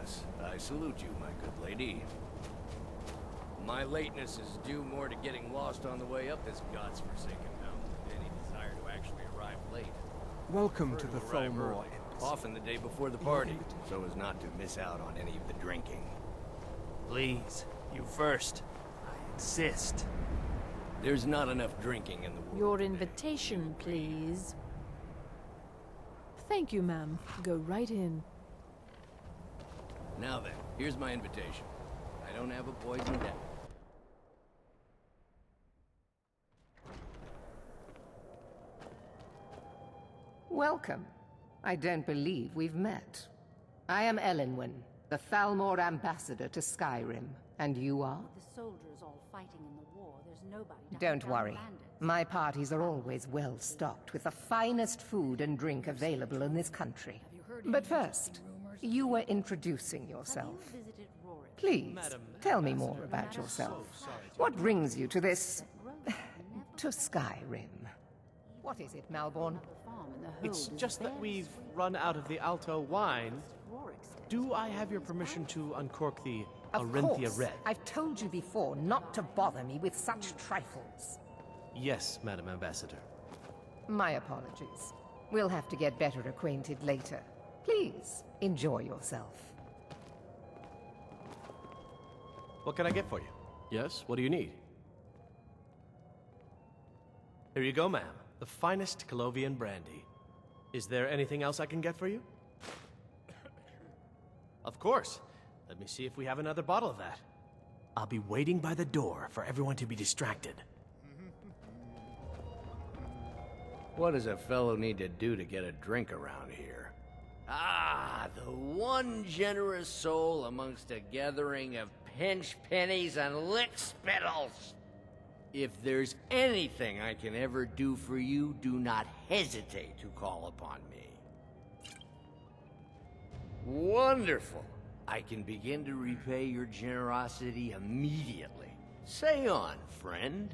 Yes, I salute you, my good lady. My lateness is due more to getting lost on the way up this godforsaken mountain than any desire to actually arrive late. Welcome to the Arrive Tholmor early, Embassy. often the day before the party, so as not to miss out on any of the drinking. Please, you first. I insist. There's not enough drinking in the world. Your invitation, please. Thank you, ma'am. Go right in. Now then, here's my invitation. I don't have a poison deck. Welcome. I don't believe we've met. I am Elenwen, the Thalmor ambassador to Skyrim, and you are? With the soldiers all fighting in the war, there's nobody to Don't hunt down worry. bandits. My parties are always well stocked with the finest food and drink available in this country. But first, you were introducing yourself. Have you visited Rorik? Please, tell me more about yourself. What brings you to this... to Skyrim? What is it, Malborn? The farm and the It's hold is just that very we've sweet. run out of the Alto wine. Rorik stays Do I away have from your his permission palace. to uncork the Of Arinthia course. Red? I've told you before not to bother me with such trifles. Yes, Madam Ambassador. My apologies. We'll have to get better acquainted later. Please, enjoy yourself. What can I get for you? Yes, what do you need? Here you go, ma'am. The finest Colovian brandy. Is there anything else I can get for you? Of course. Let me see if we have another bottle of that. I'll be waiting by the door for everyone to be distracted. What does a fellow need to do to get a drink around here? Ah, the one generous soul amongst a gathering of pinch pennies and lick spittles. If there's anything I can ever do for you, do not hesitate to call upon me. Wonderful. I can begin to repay your generosity immediately. Say on, friend.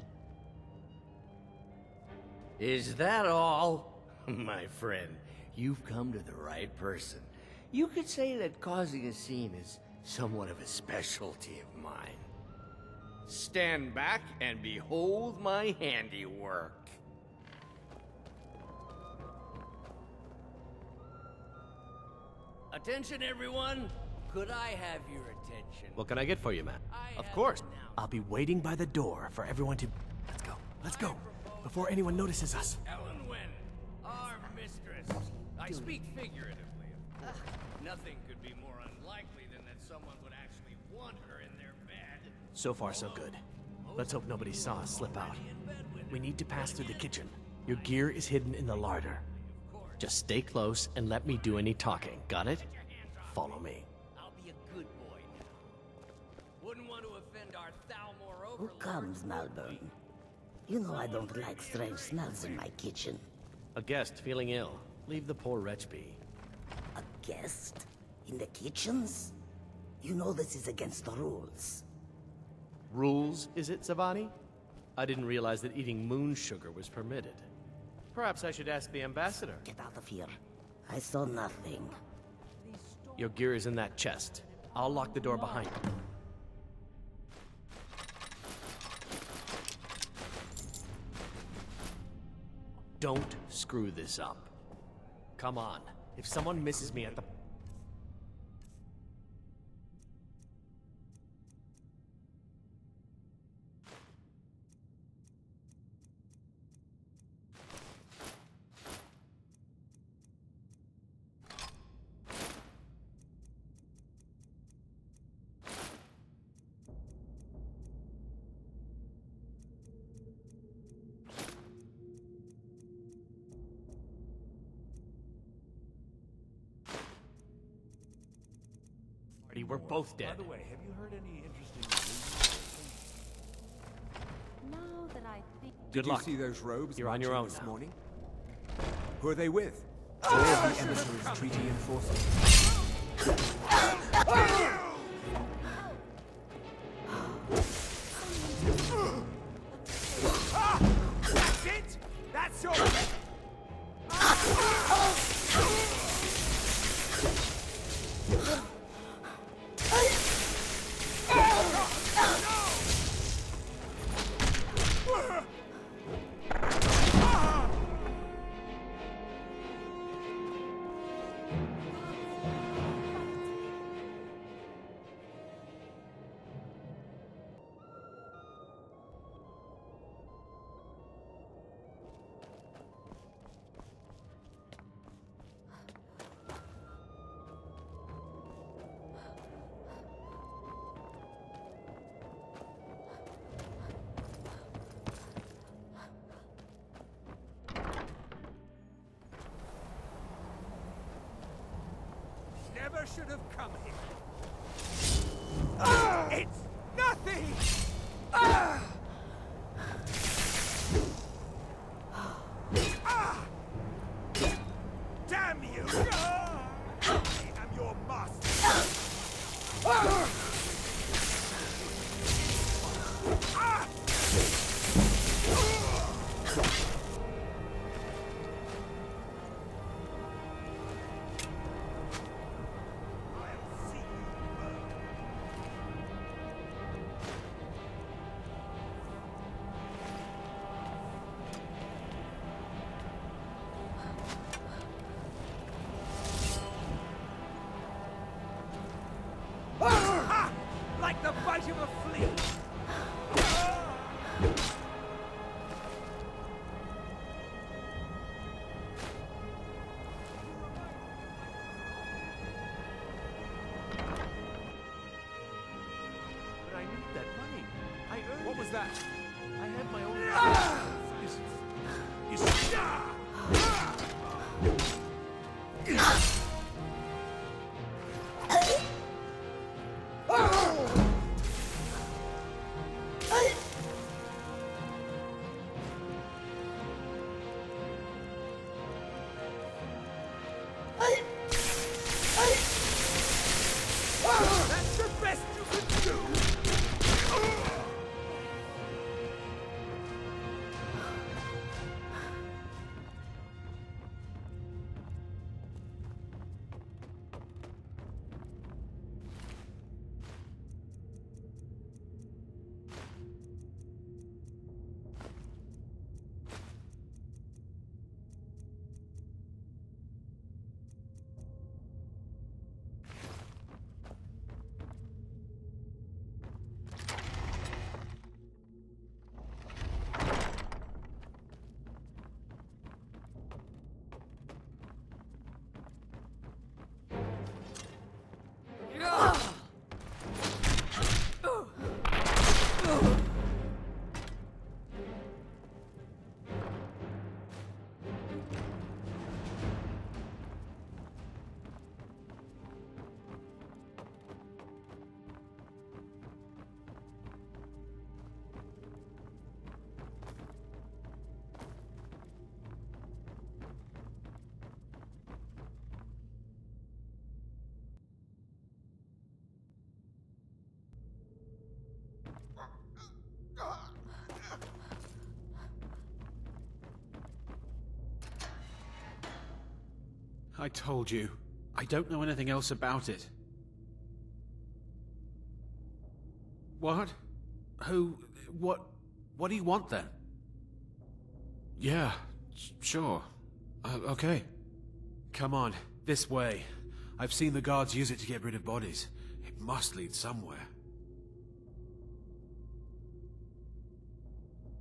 Is that all? My friend, you've come to the right person. You could say that causing a scene is somewhat of a specialty of mine. Stand back and behold my handiwork. Attention, everyone. Could I have your attention? What can I get for you, ma'am? I Of have course. announced- I'll be waiting by the door for everyone to... Let's go. Let's go. Before anyone notices us. Ellen Wynn, our mistress. I speak figuratively. Nothing could be more unlikely than that someone would actually want her in their bed. So far, so good. Let's hope nobody saw us slip out. We need to pass through the kitchen. Your gear is hidden in the larder. Just stay close and let me do any talking. Got it? Follow me. I'll be a good boy now. Wouldn't want to offend our Thalmor Who overlord. comes, Malborn? You know I don't like strange smells in my kitchen. A guest feeling ill. Leave the poor wretch be. A guest? In the kitchens? You know this is against the rules. Rules, is it, Zavani? I didn't realize that eating moon sugar was permitted. Perhaps I should ask the ambassador. Get out of here. I saw nothing. Your gear is in that chest. I'll lock the door behind you. Don't screw this up. Come on. If someone misses me at the... We're both dead. By the way, have you heard any interesting news? Now that I think... Good Did luck. you see those robes You're on your marching own this now. morning? Who are they with? Four of the emissaries' treaty enforcers. That's it! That's all! never should have come here. It's nothing! Damn you! I am your master! Like the bite of a flea! But I need that money. I earned What was it. that? I had my own. That's the best you can do! I told you. I don't know anything else about it. What? Who? What do you want then? Yeah, sure. Okay. Come on, this way. I've seen the guards use it to get rid of bodies. It must lead somewhere.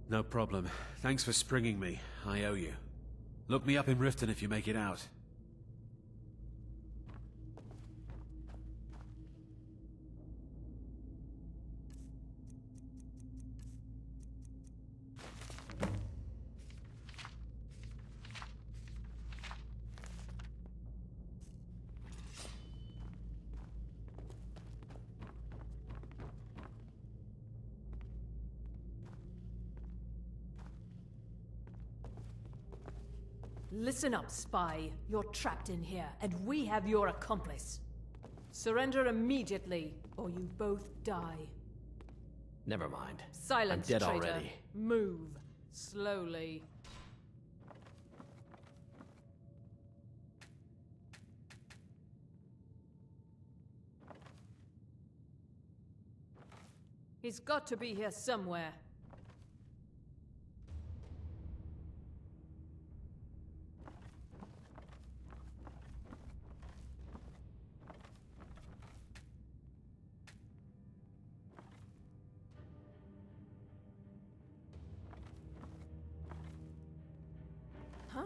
No problem. Thanks for springing me. I owe you. Look me up in Riften if you make it out. Listen up, spy. You're trapped in here, and we have your accomplice. Surrender immediately, or you both die. Never mind. Silence, I'm dead traitor. already. Move. Slowly. He's got to be here somewhere. Huh?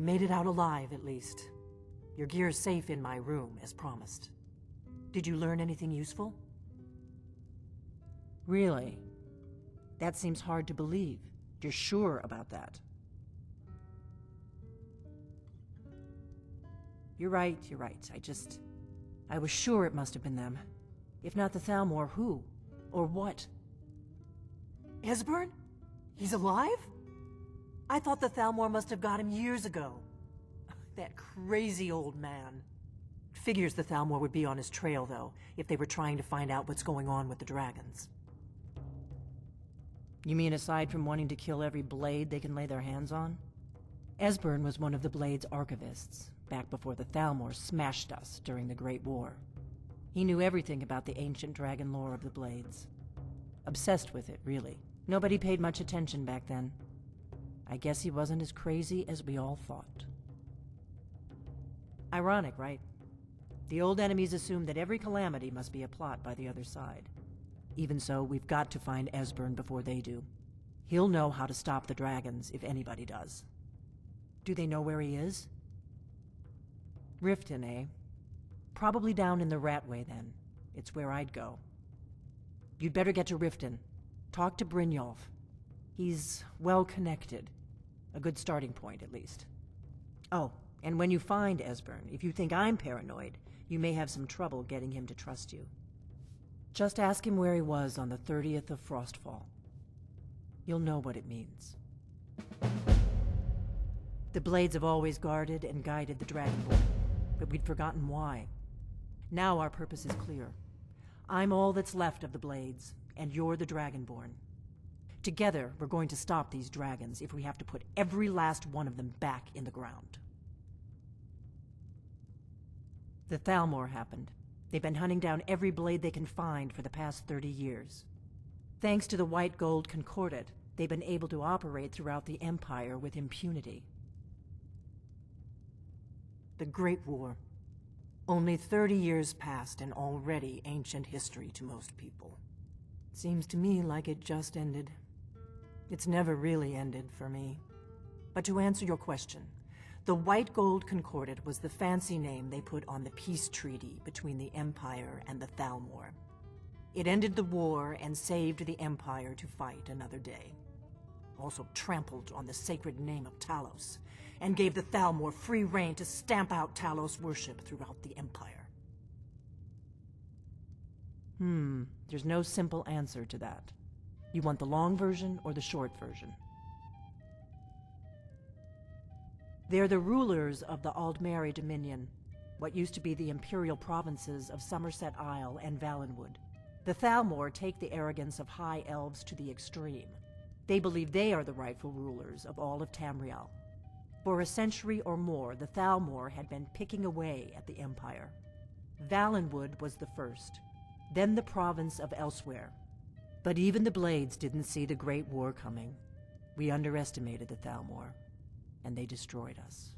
You made it out alive, at least. Your gear's safe in my room, as promised. Did you learn anything useful? Really? That seems hard to believe. You're sure about that? You're right. I was sure it must have been them. If not the Thalmor, who? Or what? Esbern? He's alive? I thought the Thalmor must have got him years ago. That crazy old man. Figures the Thalmor would be on his trail, though, if they were trying to find out what's going on with the dragons. You mean aside from wanting to kill every blade they can lay their hands on? Esbern was one of the Blade's archivists, back before the Thalmor smashed us during the Great War. He knew everything about the ancient dragon lore of the Blades. Obsessed with it, really. Nobody paid much attention back then. I guess he wasn't as crazy as we all thought. Ironic, right? The old enemies assumed that every calamity must be a plot by the other side. Even so, we've got to find Esbern before they do. He'll know how to stop the dragons, if anybody does. Do they know where he is? Riften, eh? Probably down in the Ratway, then. It's where I'd go. You'd better get to Riften. Talk to Brynjolf. He's well-connected. A good starting point, at least. Oh, and when you find Esbern, if you think I'm paranoid, you may have some trouble getting him to trust you. Just ask him where he was on the 30th of Frostfall. You'll know what it means. The Blades have always guarded and guided the Dragonborn, but we'd forgotten why. Now our purpose is clear. I'm all that's left of the Blades, and you're the Dragonborn. Together, we're going to stop these dragons if we have to put every last one of them back in the ground. The Thalmor happened. They've been hunting down every blade they can find for the past 30 years. Thanks to the White Gold Concordat, they've been able to operate throughout the Empire with impunity. The Great War. Only 30 years passed and already ancient history to most people. Seems to me like it just ended. It's never really ended for me. But to answer your question, the White Gold Concordat was the fancy name they put on the peace treaty between the Empire and the Thalmor. It ended the war and saved the Empire to fight another day. Also trampled on the sacred name of Talos, and gave the Thalmor free rein to stamp out Talos worship throughout the Empire. There's no simple answer to that. You want the long version or the short version? They're the rulers of the Aldmeri Dominion, what used to be the imperial provinces of Somerset Isle and Valenwood. The Thalmor take the arrogance of high elves to the extreme. They believe they are the rightful rulers of all of Tamriel. For a century or more, the Thalmor had been picking away at the Empire. Valenwood was the first, then the province of Elsewhere. But even the Blades didn't see the Great War coming. We underestimated the Thalmor, and they destroyed us.